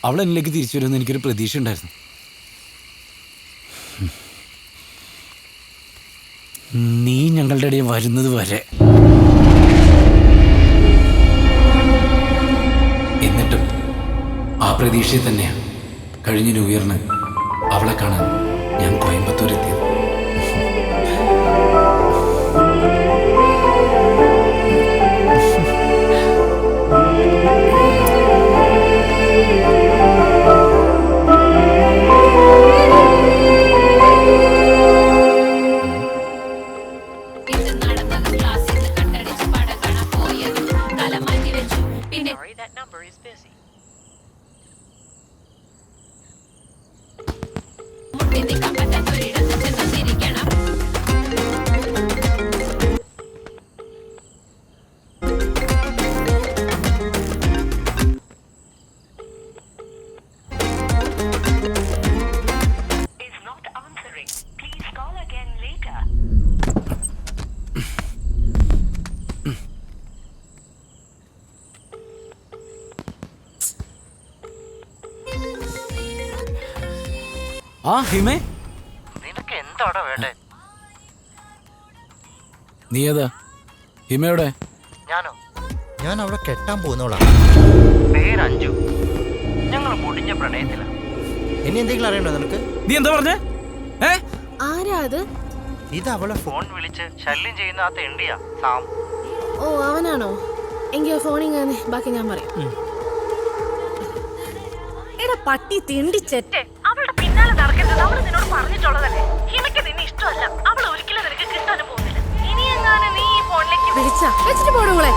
അവൾ എന്നിലേക്ക് തിരിച്ചു വരുമെന്ന് എനിക്കൊരു പ്രതീക്ഷ ഉണ്ടായിരുന്നു. നീ ഞങ്ങളുടെ ഇടയിൽ വരുന്നത് വരെ. എന്നിട്ടും ആ പ്രതീക്ഷയിൽ തന്നെയാണ് കഴിഞ്ഞ ന്യൂ ഇയറിന് അവളെ കാണാൻ ഞാൻ കോയമ്പത്തൂർ എത്തിയത്. ആ ഹിമേ, നിനക്ക് എന്താടാ വേണ്ടേ? നീ ഏതാ? ഹിമയുടെ? ഞാനോ? ഞാൻ അവിടെ കെട്ടാൻ പോകുന്നോളാ. പേര് അഞ്ജു. ഞങ്ങൾ മുടിഞ്ഞ പ്രണയത്തില. ഇനി എന്തെങ്കിലും അറിയണ്ടോ നിനക്ക്? നീ എന്താ പറഞ്ഞേ? ആരാ അത്? ഇത് അവളെ ഫോൺ വിളിച്ച് ശല്യം ചെയ്യുന്ന ആ തെണ്ടിയാ സാം. ഓ അവനാണോ? എങ്കിൽ ഫോണിങ് ബാക്കി ഞാൻ പറയാം. എടാ പട്ടി തിണ്ടിച്ചെറ്റേ, അവളുടെ പിന്നാലെ നടക്കരുത്. അവള് നിന്നോട് പറഞ്ഞിട്ടുള്ളതല്ലേ. ഹിമയ്ക്ക് നിന്നെ ഇഷ്ടമല്ല. അവൾ ഒരിക്കലും നിനക്ക് കിട്ടാനും പോകുന്നില്ല. ഇനി എങ്ങാനും നീ ഈ ഫോണിലേക്ക് വിളിച്ചാ വെച്ചിട്ട് പോടുകളെ.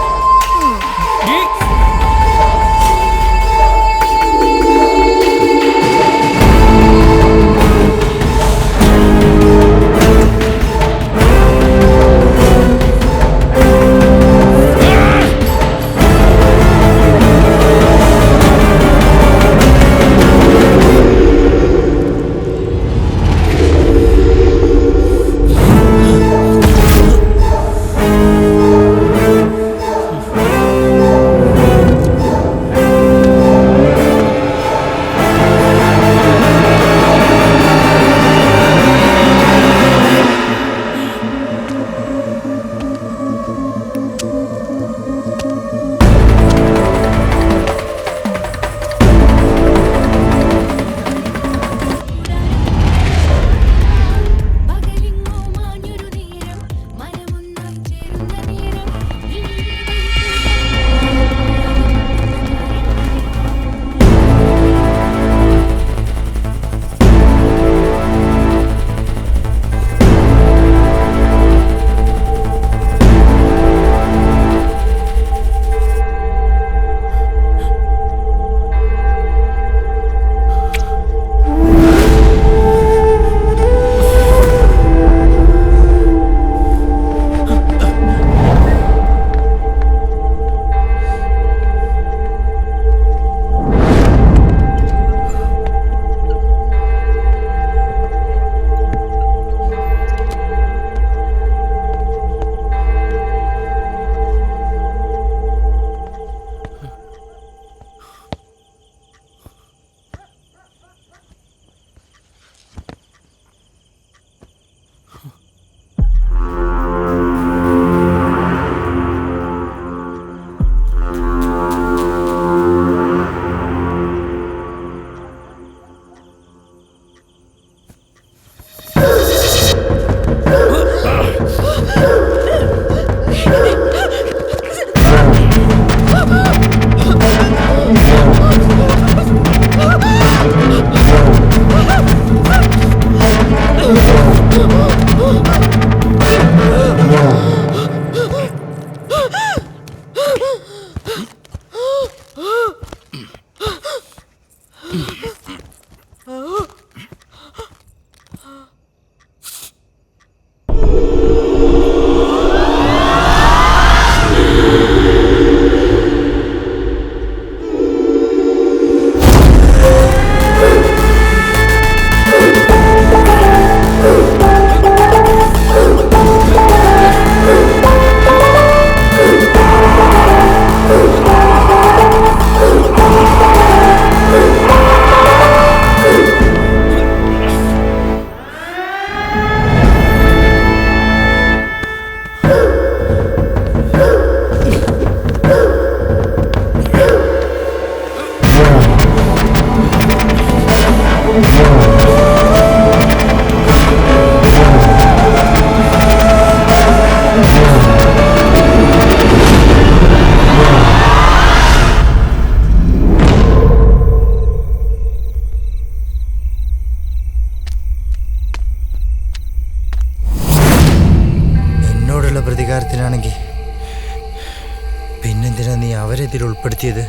ഇതിൽ ഉൾപ്പെടുത്തിയത്?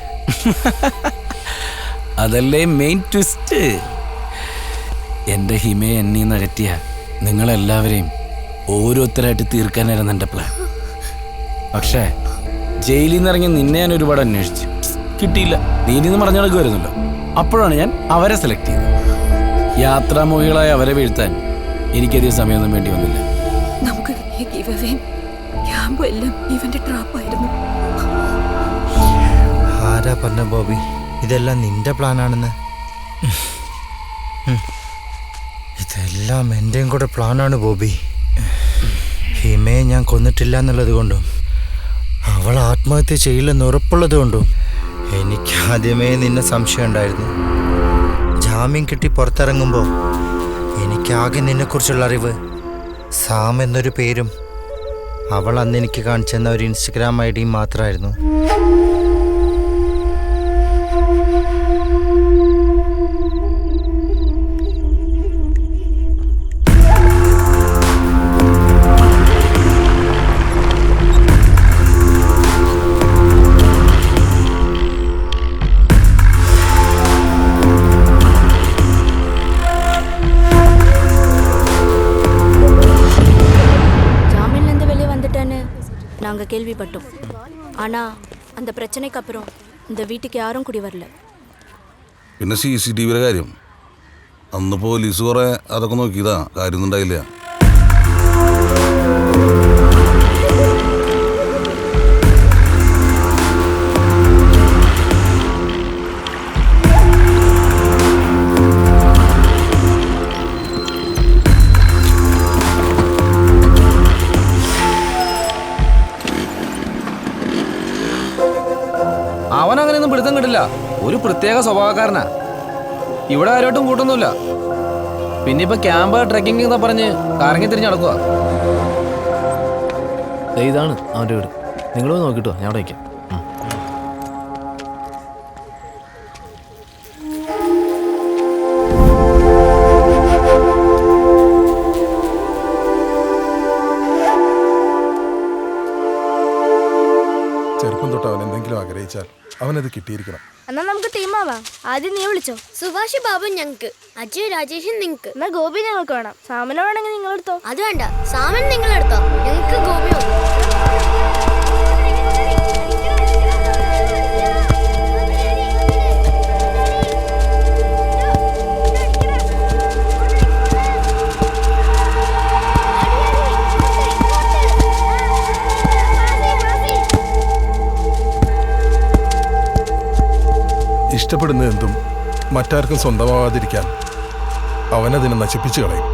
അതല്ലേ മെയിൻ ട്വിസ്റ്റ്. എൻ്റെ ഹിമയെ എന്നീന്ന് അകറ്റിയ നിങ്ങളെല്ലാവരെയും ഓരോരുത്തരായിട്ട് തീർക്കാനായിരുന്നു എൻ്റെ പ്ലാൻ. പക്ഷേ ജയിലിൽ നിന്ന് ഇറങ്ങി നിന്നെ ഞാൻ ഒരുപാട് അന്വേഷിച്ചു, കിട്ടിയില്ല. നീ ഇനി പറഞ്ഞു നടക്കുമായിരുന്നല്ലോ. അപ്പോഴാണ് ഞാൻ അവരെ സെലക്ട് ചെയ്തത്. യാത്രാമോഹികളായ അവരെ വീഴ്ത്താൻ എനിക്കധികം സമയമൊന്നും വേണ്ടി വന്നില്ല. നമുക്ക് ക്യാമ്പും എല്ലാം ഇവന്റെ ട്രാപ്പായിരുന്നു. ആരാ പറഞ്ഞ ബോബി ഇതെല്ലാം നിന്റെ പ്ലാനാണെന്ന്? ഇതെല്ലാം എൻ്റെയും കൂടെ പ്ലാനാണ് ബോബി. ഹിമയെ ഞാൻ കൊന്നിട്ടില്ല എന്നുള്ളത് കൊണ്ടും അവൾ ആത്മഹത്യ ചെയ്യില്ലെന്ന് ഉറപ്പുള്ളത് കൊണ്ടും എനിക്ക് ആദ്യമേ നിന്നെ സംശയം ഉണ്ടായിരുന്നു. ജാമ്യം കിട്ടി പുറത്തിറങ്ങുമ്പോൾ എനിക്കാകെ നിന്നെക്കുറിച്ചുള്ള അറിവ് സാം എന്നൊരു പേരും അവൾ അന്ന് എനിക്ക് കാണിച്ചെന്ന ഒരു ഇൻസ്റ്റഗ്രാം ID മാത്രമായിരുന്നു. நாங்கள் கேள்விப்பட்டோம். ஆனால் அந்த பிரச்சனைக்கு அப்புறம் இந்த வீட்டுக்கு யாரும் குடி வரல. പിന്നെ CCTV കാര്യം അന്ന് പോലീസ് കുറെ അതൊക്കെ നോക്കിയതാ, കാര്യമൊന്നും ഉണ്ടായില്ല. അവനങ്ങനെയൊന്നും പിടുത്തം കിട്ടില്ല. ഒരു പ്രത്യേക സ്വഭാവക്കാരനാ. ഇവിടെ ആരോട്ടും കൂട്ടൊന്നുമില്ല. പിന്നെ ഇപ്പൊ ക്യാമ്പ് ട്രെക്കിംഗ് എന്ന് പറഞ്ഞ് കറങ്ങി തിരിഞ്ഞ് നടക്കുക. ഇതാണ് അവന്റെ വീട്. നിങ്ങൾ നോക്കിട്ടോ, ഞാൻ അവിടെ വയ്ക്കാം. ചെറുപ്പം തൊട്ട് അവൻ എന്തെങ്കിലും ആഗ്രഹിച്ചാൽ അവനത് കിട്ടിയിരിക്കണം. എന്നാ നമുക്ക് ടീമാവാം. ആദ്യം നീ വിളിച്ചോ. സുഭാഷ് ബാബു ഞങ്ങക്ക്, അജയ് രാജേഷൻ നിങ്ങക്ക്. എന്നാ ഗോപി ഞങ്ങൾക്ക് വേണം. സാമന വേണമെങ്കിൽ നിങ്ങൾ എടുത്തോ. അത് വേണ്ട, സാമൻ നിങ്ങൾ എടുത്തോ. ഞങ്ങക്ക് ഗോപി മതി. ഇഷ്ടപ്പെടുന്ന എന്തും മറ്റാർക്കും സ്വന്തമാവാതിരിക്കാൻ അവനതിനെ നശിപ്പിച്ചു കളയും.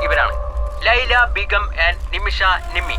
ഇവരാണ് ലൈല, ബീഗം ആൻഡ് നിമിഷ നിമ്മി.